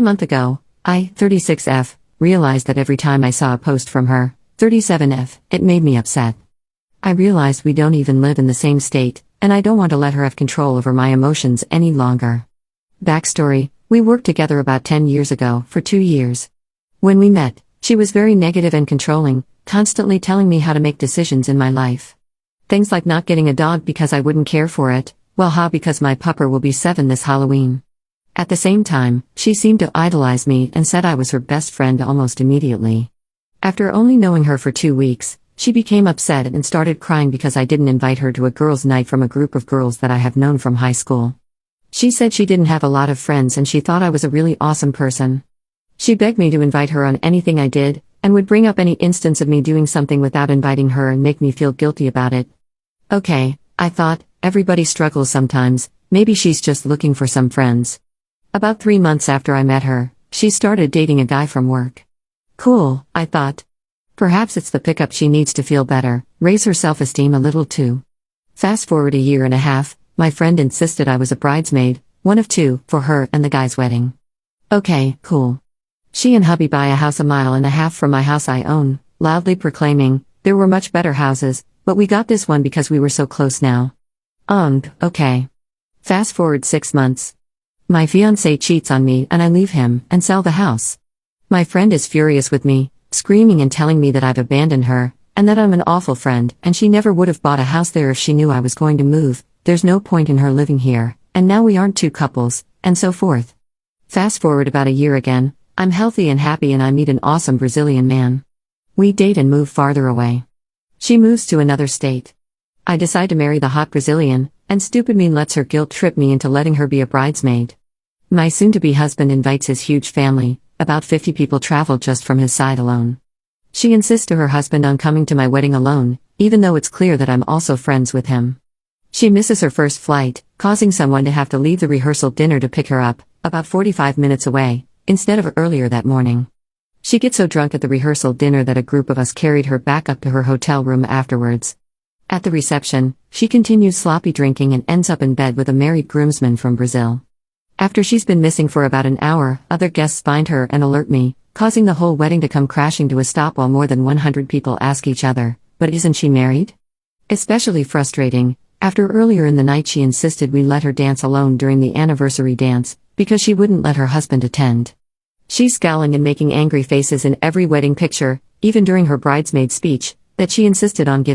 A month ago, I, 36F, realized that every time I saw a post from her, 37F, it made me upset. I realized we don't even live in the same state, and I don't want to let her have control over my emotions any longer. Backstory: we worked together about 10 years ago, for 2 years. When we met, she was very negative and controlling, constantly telling me how to make decisions in my life. Things like not getting a dog because I wouldn't care for it, because my pupper will be 7 this Halloween. At the same time, she seemed to idolize me and said I was her best friend almost immediately. After only knowing her for 2 weeks, she became upset and started crying because I didn't invite her to a girls' night from a group of girls that I have known from high school. She said she didn't have a lot of friends and she thought I was a really awesome person. She begged me to invite her on anything I did, and would bring up any instance of me doing something without inviting her and make me feel guilty about it. Okay, I thought, everybody struggles sometimes, maybe she's just looking for some friends. About 3 months after I met her, she started dating a guy from work. Cool, I thought. Perhaps it's the pickup she needs to feel better, raise her self-esteem a little too. Fast forward a year and a half, my friend insisted I was a bridesmaid, one of 2, for her and the guy's wedding. Okay, cool. She and hubby buy a house a mile and a half from my house I own, loudly proclaiming, there were much better houses, but we got this one because we were so close now. Okay. Fast forward 6 months. My fiancé cheats on me and I leave him and sell the house. My friend is furious with me, screaming and telling me that I've abandoned her, and that I'm an awful friend and she never would have bought a house there if she knew I was going to move, there's no point in her living here, and now we aren't 2 couples, and so forth. Fast forward about a year again, I'm healthy and happy and I meet an awesome Brazilian man. We date and move farther away. She moves to another state. I decide to marry the hot Brazilian, and stupid me lets her guilt trip me into letting her be a bridesmaid. My soon-to-be husband invites his huge family, about 50 people travel just from his side alone. She insists to her husband on coming to my wedding alone, even though it's clear that I'm also friends with him. She misses her first flight, causing someone to have to leave the rehearsal dinner to pick her up, about 45 minutes away, instead of earlier that morning. She gets so drunk at the rehearsal dinner that a group of us carried her back up to her hotel room afterwards. At the reception, she continues sloppy drinking and ends up in bed with a married groomsman from Brazil. After she's been missing for about an hour, other guests find her and alert me, causing the whole wedding to come crashing to a stop while more than 100 people ask each other, but isn't she married? Especially frustrating, after earlier in the night she insisted we let her dance alone during the anniversary dance, because she wouldn't let her husband attend. She's scowling and making angry faces in every wedding picture, even during her bridesmaid speech, that she insisted on giving.